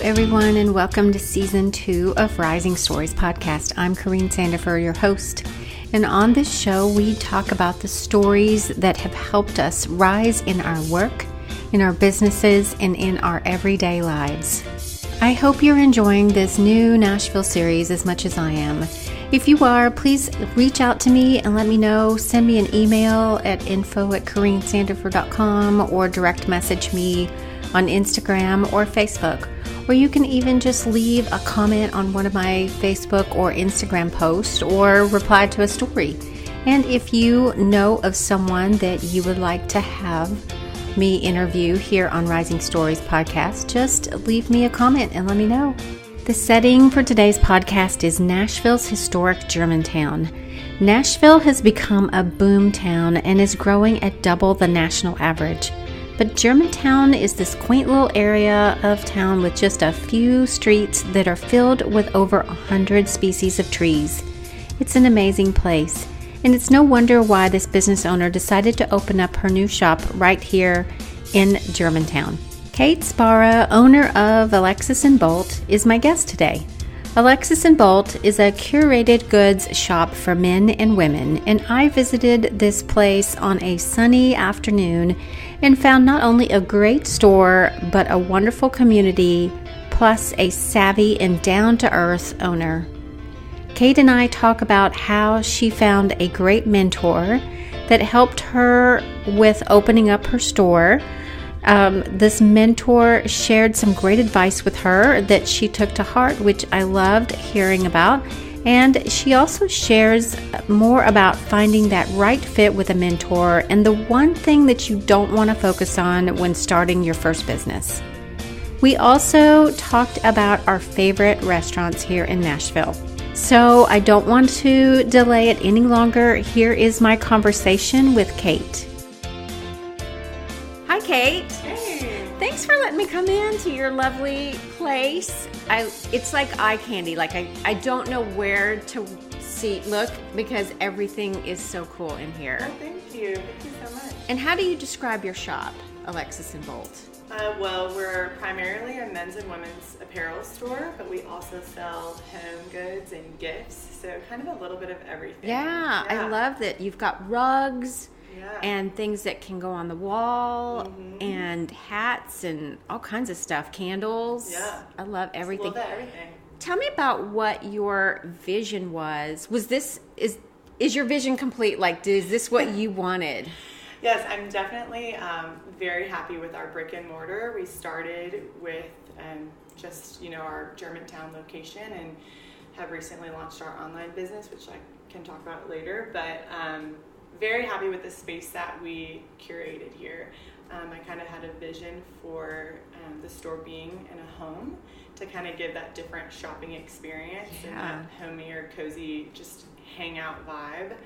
everyone, and welcome to Season 2 of Rising Stories Podcast. I'm Corrine Sandifer, your host, and on this show, we talk about the stories that have helped us rise in our work, in our businesses, and in our everyday lives. I hope you're enjoying this new Nashville series as much as I am. If you are, please reach out to me and let me know. Send me an email at info@CorrineSandifer.com or direct message me on Instagram or Facebook. Or you can even just leave a comment on one of my Facebook or Instagram posts or reply to a story. And if you know of someone that you would like to have me interview here on Rising Stories Podcast, just leave me a comment and let me know. The setting for today's podcast is Nashville's historic Germantown. Nashville has become a boom town and is growing at double the national average. But Germantown is this quaint little area of town with just a few streets that are filled with over 100 species of trees. It's an amazing place, and it's no wonder why this business owner decided to open up her new shop right here in Germantown. Kate Sbarra, owner of Alexis and Bolt, is my guest today. Alexis and Bolt is a curated goods shop for men and women, and I visited this place on a sunny afternoon and found not only a great store, but a wonderful community, plus a savvy and down-to-earth owner. Kate and I talk about how she found a great mentor that helped her with opening up her store. This mentor shared some great advice with her that she took to heart, which I loved hearing about. And she also shares more about finding that right fit with a mentor and the one thing that you don't want to focus on when starting your first business. We also talked about our favorite restaurants here in Nashville. So I don't want to delay it any longer. Here is my conversation with Kate. Hi, Kate. Hey. Thanks for letting me come in to your lovely place. It's like eye candy. Like I don't know where to look because everything is so cool in here. Oh, thank you. Thank you so much. And how do you describe your shop, Alexis and Bolt? Well, we're primarily a men's and women's apparel store, but we also sell home goods and gifts. So kind of a little bit of everything. Yeah. I love that you've got rugs. Yeah. And things that can go on the wall, and hats, and all kinds of stuff, candles. Yeah. I love everything. Love everything. Tell me about what your vision was. Is your vision complete? Like, is this what you wanted? Yes, I'm definitely very happy with our brick and mortar. We started with just our Germantown location and have recently launched our online business, which I can talk about later. But very happy with the space that we curated here. I kind of had a vision for the store being in a home to kind of give that different shopping experience and that homier, cozy, just hangout vibe.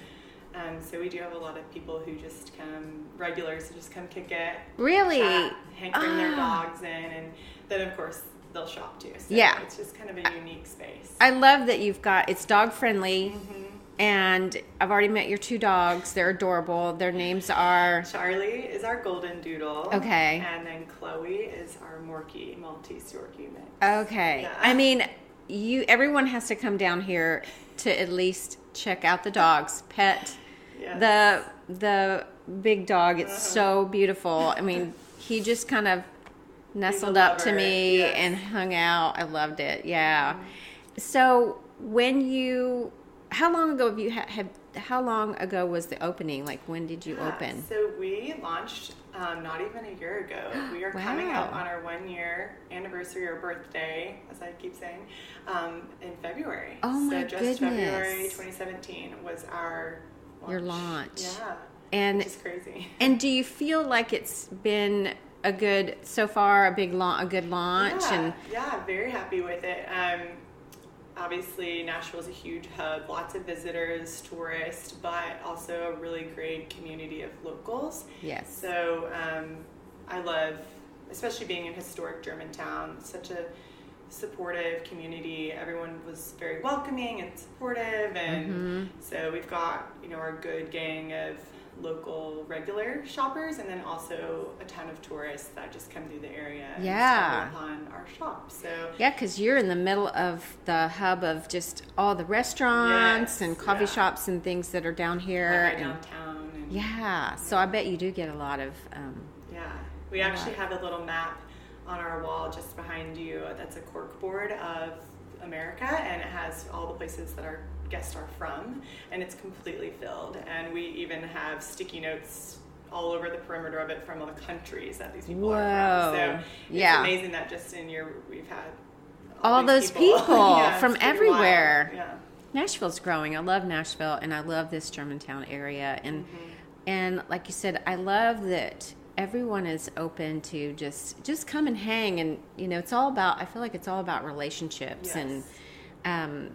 So we do have a lot of people who just come, regulars who just come kick it. Really? Chat, bring their dogs in, and then of course they'll shop too. So it's just kind of a unique space. I love that it's dog friendly. And I've already met your two dogs. They're adorable. Their names are... Charlie is our golden doodle. Okay. And then Chloe is our Morkie, Maltese Yorkie mix. Okay. Yeah. I mean, everyone has to come down here to at least check out the dogs. Pet the big dog. It's so beautiful. I mean, he just kind of nestled up to me and hung out. I loved it. Yeah. So how long ago how long ago was the opening? Like, when did you open? So we launched not even a year ago. We are coming up on our 1-year anniversary or birthday, as I keep saying, in February. Oh my goodness. February 2017 was your launch. Yeah. Which is crazy. And do you feel like it's been a good launch? Yeah, very happy with it. Obviously, Nashville is a huge hub, lots of visitors, tourists, but also a really great community of locals. Yes. So I love, especially being in historic Germantown, such a supportive community. Everyone was very welcoming and supportive, and so we've got, you know, our good gang of local regular shoppers, and then also a ton of tourists that just come through the area and stumble upon our shop. So because you're in the middle of the hub of just all the restaurants and coffee shops and things that are down here right downtown. So I bet you do get a lot of we actually have a little map on our wall just behind you that's a cork board of America, and it has all the places that our guests are from, and it's completely filled, and we even have sticky notes all over the perimeter of it from all the countries that these people are from. So it's amazing that just in we've had all those people from everywhere. Nashville's growing. I love Nashville, and I love this Germantown area, and like you said, I love that everyone is open to just come and hang, and you know, it's all about, I feel like it's all about relationships. And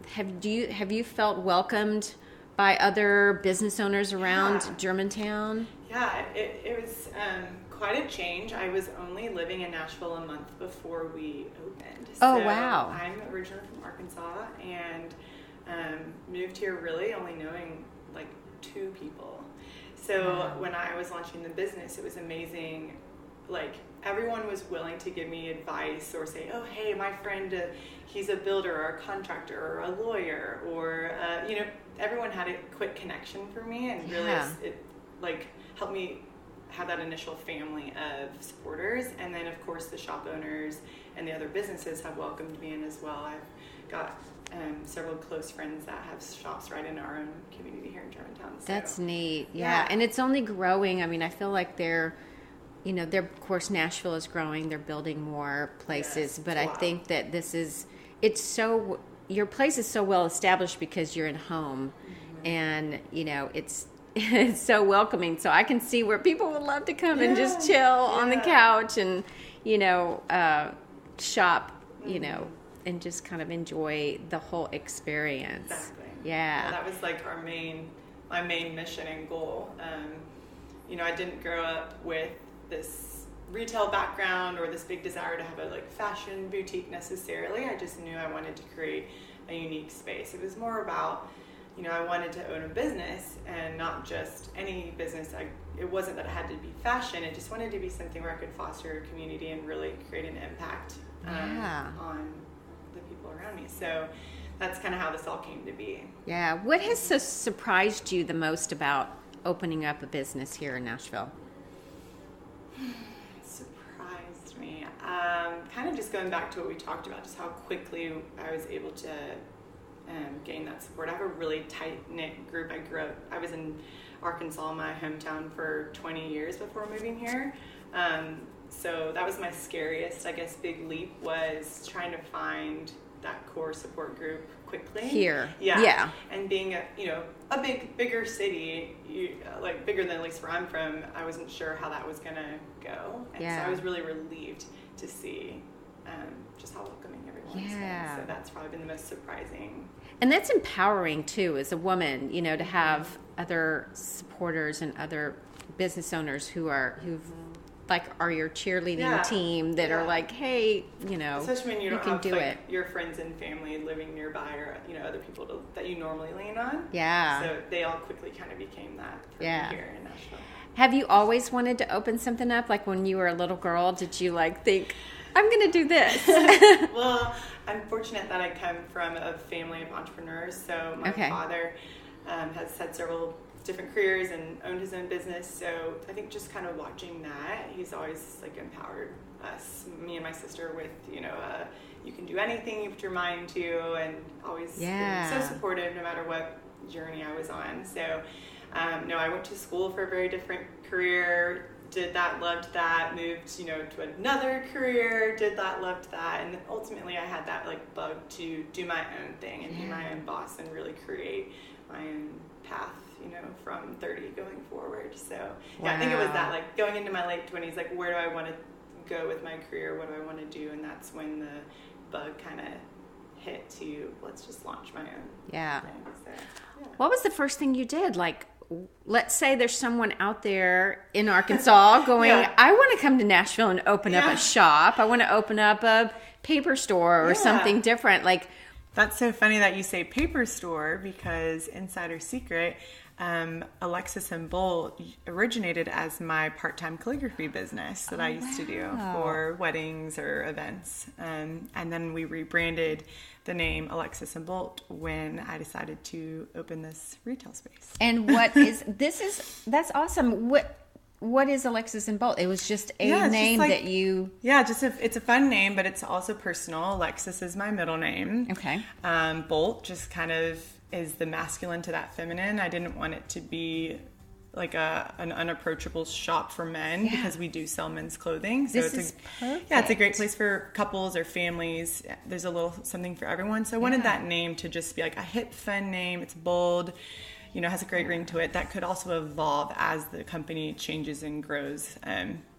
have you felt welcomed by other business owners around Germantown? It was quite a change. I was only living in Nashville a month before we opened. Wow. I'm originally from Arkansas, and moved here really only knowing like 2 people. So when I was launching the business, it was amazing. Like, everyone was willing to give me advice or say, oh, hey, my friend, he's a builder or a contractor or a lawyer, or, you know, everyone had a quick connection for me, and really it like helped me have that initial family of supporters. And then, of course, the shop owners and the other businesses have welcomed me in as well. I've got several close friends that have shops right in our own community here in Germantown. So, that's neat. And it's only growing. I mean, I feel like of course, Nashville is growing. They're building more places, but I think that your place is so well established because you're in home, and you know, it's so welcoming. So I can see where people would love to come and just chill on the couch and, you know, shop, you know, and just kind of enjoy the whole experience. Exactly. Yeah. That was like my main mission and goal. You know, I didn't grow up with this retail background or this big desire to have a like fashion boutique necessarily. I just knew I wanted to create a unique space. It was more about, you know, I wanted to own a business, and not just any business. It wasn't that it had to be fashion. It just wanted to be something where I could foster a community and really create an impact on the people around me. So that's kind of how this all came to be. Yeah. What has surprised you the most about opening up a business here in Nashville? Surprised me. Kind of just going back to what we talked about, just how quickly I was able to gain that support. I have a really tight-knit group. I was in Arkansas, my hometown, for 20 years before moving here. So that was my scariest, I guess, big leap, was trying to find that core support group quickly. Here. Yeah. And being a bigger city, like bigger than at least where I'm from, I wasn't sure how that was going to go. And so I was really relieved to see just how welcoming everyone has been. So that's probably been the most surprising. And that's empowering too, as a woman, you know, to have other supporters and other business owners who've like are your cheerleading team that are like, hey, you know, especially when you don't can have do like it. Your friends and family living nearby, or you know, other people that you normally lean on. Yeah. So they all quickly kind of became that for me here in Nashville. Have you always wanted to open something up? Like when you were a little girl, did you like think, I'm going to do this? Well, I'm fortunate that I come from a family of entrepreneurs. So my father has had several different careers and owned his own business. So I think just kind of watching that, he's always like empowered us, me and my sister, with, you know, you can do anything you put your mind to, and always been so supportive no matter what journey I was on. So no, I went to school for a very different career, did that, loved that, moved, you know, to another career, did that, loved that, and then ultimately I had that like bug to do my own thing and be my own boss and really create my own path, you know, from 30 going forward. So I think it was that, like, going into my late 20s, like, where do I want to go with my career? What do I want to do? And that's when the bug kind of hit to, let's just launch my own thing. So, what was the first thing you did? Like, let's say there's someone out there in Arkansas going, I want to come to Nashville and open up a shop. I want to open up a paper store or something different. Like, that's so funny that you say paper store, because insider secret, Alexis and Bolt originated as my part-time calligraphy business that I used to do for weddings or events. And then we rebranded the name Alexis and Bolt when I decided to open this retail space. And that's awesome. What is Alexis and Bolt? It was just a name that you... Yeah, it's a fun name, but it's also personal. Alexis is my middle name. Okay. Bolt just kind of is the masculine to that feminine. I didn't want it to be like an unapproachable shop for men because we do sell men's clothing. So this is perfect. Yeah, it's a great place for couples or families. There's a little something for everyone. So I wanted that name to just be like a hip, fun name. It's bold, has a great ring to it. That could also evolve as the company changes and grows.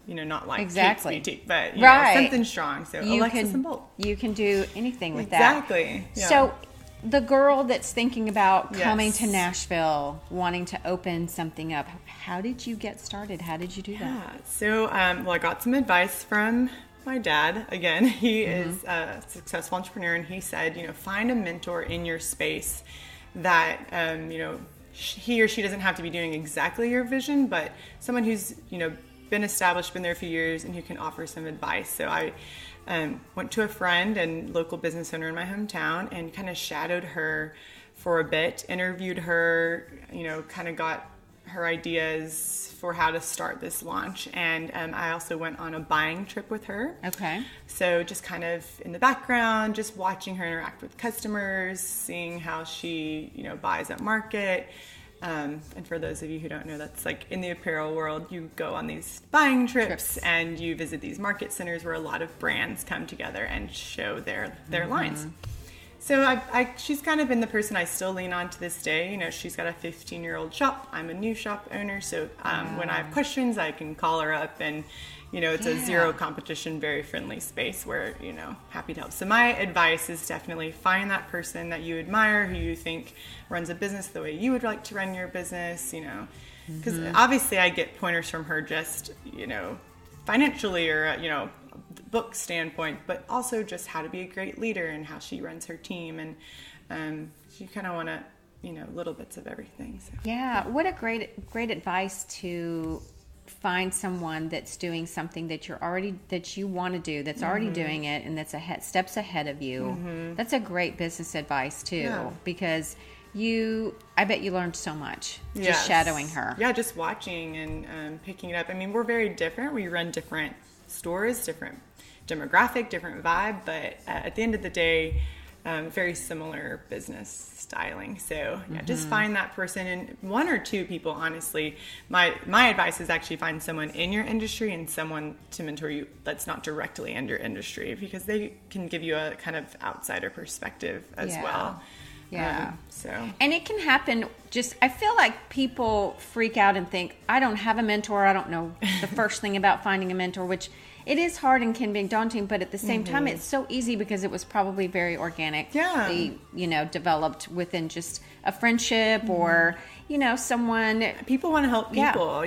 Not like Kate's Boutique, but something strong. So Alexis and Bolt. You can do anything with that. Exactly. Yeah. So the girl that's thinking about coming to Nashville, wanting to open something up, how did you get started? How did you do that? So, I got some advice from my dad. Again, he is a successful entrepreneur, and he said, find a mentor in your space that, he or she doesn't have to be doing exactly your vision, but someone who's, been established, been there a few years, and who can offer some advice. So I went to a friend and local business owner in my hometown and kind of shadowed her for a bit, interviewed her, kind of got her ideas for how to start this launch. And I also went on a buying trip with her. Okay. So just kind of in the background, just watching her interact with customers, seeing how she, buys at market. And for those of you who don't know, that's like in the apparel world, you go on these buying trips and you visit these market centers where a lot of brands come together and show their lines. So she's kind of been the person I still lean on to this day. She's got a 15-year-old shop. I'm a new shop owner. So when I have questions, I can call her up, and it's a zero competition, very friendly space where, happy to help. So my advice is definitely find that person that you admire, who you think runs a business the way you would like to run your business, because obviously I get pointers from her just, financially or, book standpoint, but also just how to be a great leader and how she runs her team. And you kind of want to, little bits of everything. So. Yeah. What a great advice to find someone that's doing something that you want to do, that's already doing it, and that's steps ahead of you. That's a great business advice too, because I bet you learned so much just shadowing her. Yeah, just watching and picking it up. I mean, we're very different. We run different stores, different demographic, different vibe, but at the end of the day, very similar business styling. So just find that person, and one or two people, honestly. My advice is actually find someone in your industry and someone to mentor you that's not directly in your industry, because they can give you a kind of outsider perspective as well. Yeah. And it can happen. I feel like people freak out and think, I don't have a mentor. I don't know the first thing about finding a mentor, which it is hard and can be daunting, but at the same time, it's so easy because it was probably very organic. Developed within just a friendship or, someone. People want to help people,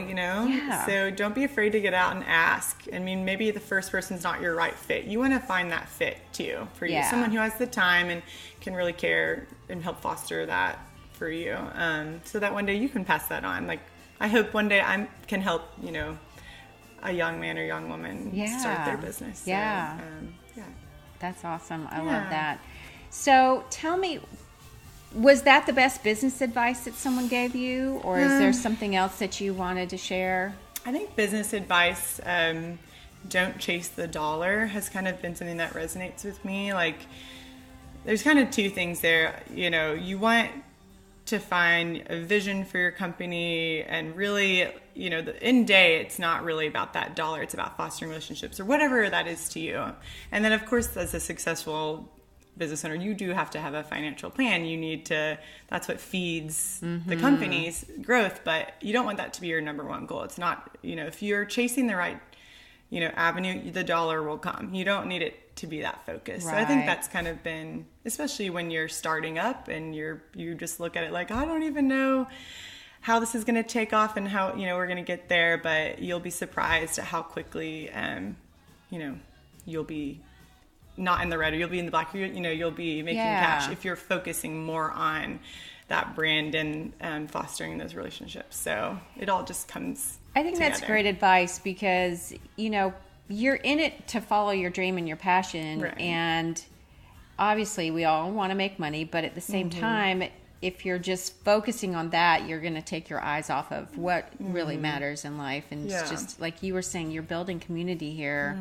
So don't be afraid to get out and ask. I mean, maybe the first person's not your right fit. You want to find that fit too for you. Someone who has the time and can really care and help foster that for you. So that one day you can pass that on. Like, I hope one day I can help, a young man or young woman start their business. So, That's awesome. I love that. So tell me, was that the best business advice that someone gave you, or is there something else that you wanted to share? I think business advice, don't chase the dollar, has kind of been something that resonates with me. Like, there's kind of two things there. You want to find a vision for your company, and really, the end day, it's not really about that dollar. It's about fostering relationships or whatever that is to you. And then, of course, as a successful business owner, you do have to have a financial plan. You need to, that's what feeds the company's growth, but you don't want that to be your number one goal. It's not, if you're chasing the right, avenue, the dollar will come. You don't need it to be that focused. Right. So I think that's kind of been, especially when you're starting up and you just look at it like, I don't even know how this is going to take off and how, we're going to get there, but you'll be surprised at how quickly, you'll be not in the red or you'll be in the black. You'll be making cash if you're focusing more on that brand and fostering those relationships. So it all just comes I think together. That's great advice because, you're in it to follow your dream and your passion. Right. And obviously we all want to make money, but at the same time, if you're just focusing on that, you're going to take your eyes off of what really matters in life. And it's just like you were saying, you're building community here.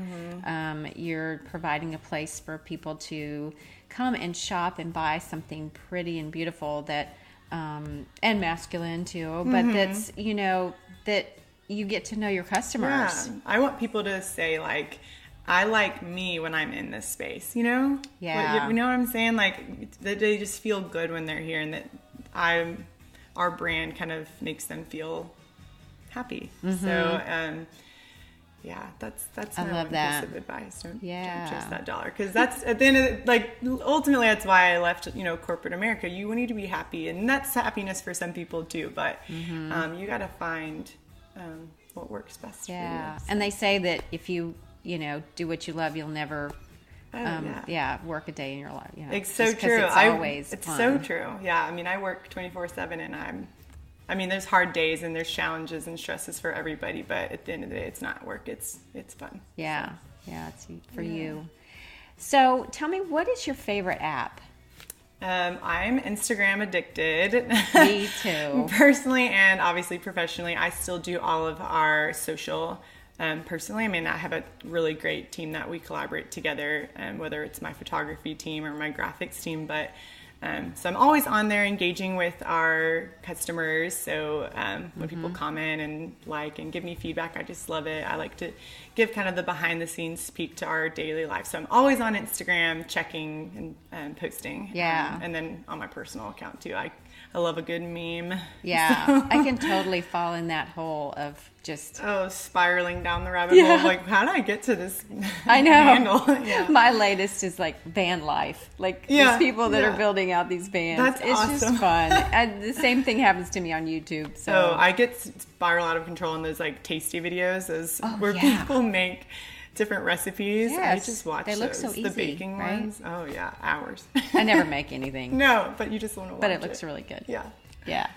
You're providing a place for people to come and shop and buy something pretty and beautiful that, and masculine too, but that's, that you get to know your customers. Yeah. I want people to say like, I like me when I'm in this space, Yeah. You know what I'm saying? Like that they just feel good when they're here and that our brand kind of makes them feel happy. So, that's I my love one that. piece of advice. Don't chase that dollar. Cause that's at the end of it, like ultimately that's why I left, corporate America. You need to be happy and that's happiness for some people too, but, you got to find, what works best for you. So. And they say that if you do what you love, you'll never work a day in your life. It's so true. It's always it's fun. so true. Yeah. I mean, I work 24/7 and there's hard days and there's challenges and stresses for everybody, but at the end of the day, it's not work. It's fun. Yeah. So. Yeah. It's for you. So tell me, what is your favorite app? I'm Instagram addicted. Me too. Personally and obviously professionally, I still do all of our social. Personally, I have a really great team that we collaborate together, whether it's my photography team or my graphics team. But so I'm always on there engaging with our customers. So when people comment and like and give me feedback, I just love it. I like to give kind of the behind the scenes peek to our daily life. So I'm always on Instagram checking and posting. Yeah. And then on my personal account too. I love a good meme. Yeah, So. I can totally fall in that hole of just... spiraling down the rabbit hole. Like, how did I get to this I know. handle? Yeah. My latest is like van life. Like these people that are building out these vans. It's awesome. just fun. And the same thing happens to me on YouTube. So I get spiral out of control in those like tasty videos, where people make different recipes. Yes. I just watch They look those. so easy, the baking right? ones. Oh yeah, hours. I never make anything. No, but you just want to watch it. But it looks really good. Yeah. Yeah.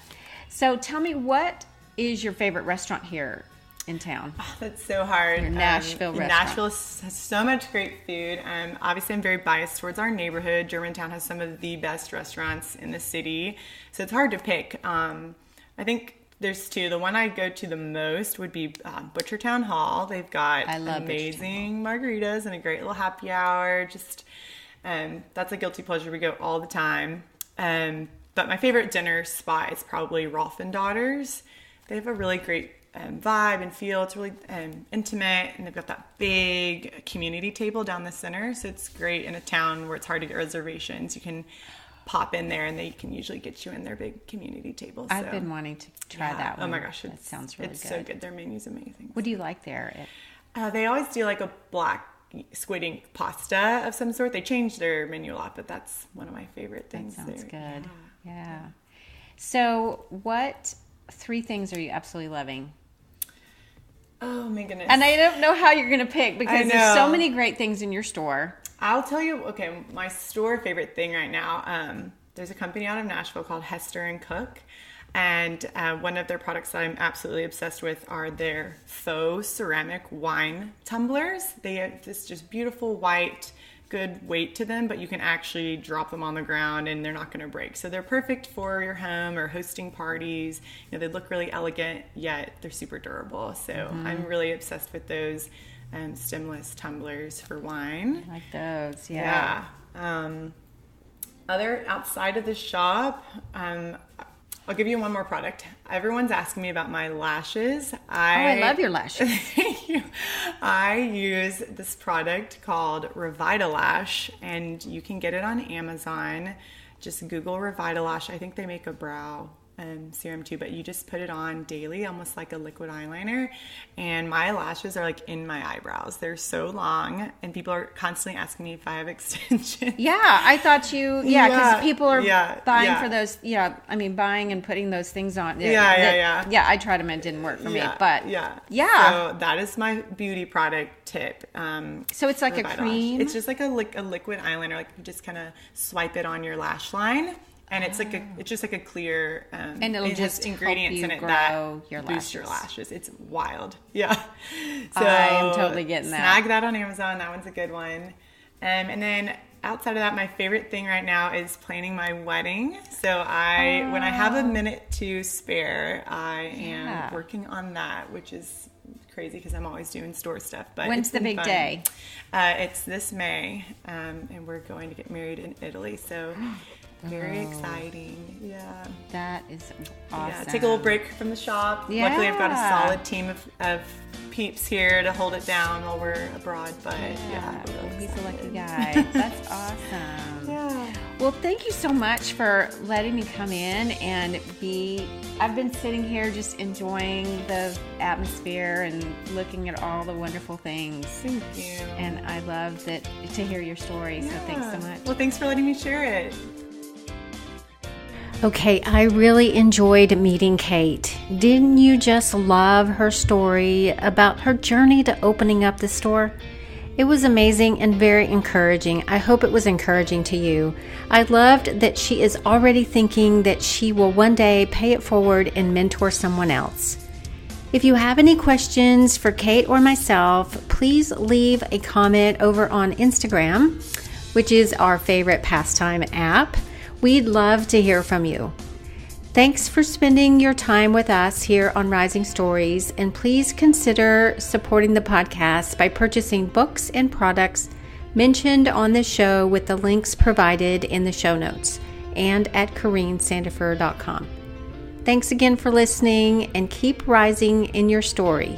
So tell me, what is your favorite restaurant here in town? Oh, that's so hard. Your Nashville restaurant. Nashville has so much great food. Obviously, I'm very biased towards our neighborhood. Germantown has some of the best restaurants in the city, so it's hard to pick. I think there's two. The one I go to the most would be Butchertown Hall. They've got amazing margaritas and a great little happy hour. Just that's a guilty pleasure. We go all the time. But my favorite dinner spot is probably Rolf and Daughters. They have a really great vibe and feel. It's really intimate, and they've got that big community table down the center. So it's great in a town where it's hard to get reservations. You can pop in there, and they can usually get you in their big community table. So. I've been wanting to try that one. Oh my gosh, that sounds really good. It's so good. Their menu's amazing. What do you like there? They always do like a black squid ink pasta of some sort. They change their menu a lot, but that's one of my favorite things. That sounds there. good. Yeah. So what 3 things are you absolutely loving? Oh my goodness. And I don't know how you're going to pick because there's so many great things in your store. I'll tell you, okay, my store favorite thing right now, there's a company out of Nashville called Hester and Cook. And one of their products that I'm absolutely obsessed with are their faux ceramic wine tumblers. They have this just beautiful white, good weight to them, but you can actually drop them on the ground and they're not going to break. So they're perfect for your home or hosting parties. They look really elegant, yet they're super durable. So I'm really obsessed with those stemless tumblers for wine. I like those, yeah. Other outside of the shop, I'll give you one more product. Everyone's asking me about my lashes. I love your lashes. Thank you. I use this product called Revitalash, and you can get it on Amazon. Just Google Revitalash. I think they make a brow serum too, but you just put it on daily, almost like a liquid eyeliner. And my lashes are like in my eyebrows. They're so long, and people are constantly asking me if I have extensions. Yeah, I thought because people are buying for those, buying and putting those things on. Yeah, I tried them and it didn't work for me, but So that is my beauty product tip. So it's like a cream? It's just like a liquid eyeliner. Like you just kind of swipe it on your lash line. And it's it's just like a clear, and it'll just ingredients help you in it grow that your boost your lashes. It's wild. Yeah. So I'm totally getting that. Snag that on Amazon. That one's a good one. And then outside of that, my favorite thing right now is planning my wedding. So when I have a minute to spare, I am working on that, which is crazy because I'm always doing store stuff. But when's the big day? It's this May, and we're going to get married in Italy. So. Very exciting. Yeah. That is awesome. Yeah, take a little break from the shop. Yeah. Luckily, I've got a solid team of peeps here to hold it down while we're abroad. But he's a lucky guy. That's awesome. Yeah. Well, thank you so much for letting me come in and I've been sitting here just enjoying the atmosphere and looking at all the wonderful things. Thank you. And I love to hear your story. So thanks so much. Well, thanks for letting me share it. Okay, I really enjoyed meeting Kate. Didn't you just love her story about her journey to opening up the store? It was amazing and very encouraging. I hope it was encouraging to you. I loved that she is already thinking that she will one day pay it forward and mentor someone else. If you have any questions for Kate or myself, please leave a comment over on Instagram, which is our favorite pastime app. We'd love to hear from you. Thanks for spending your time with us here on Rising Stories, and please consider supporting the podcast by purchasing books and products mentioned on the show with the links provided in the show notes and at CorrineSandifer.com. Thanks again for listening, and keep rising in your story.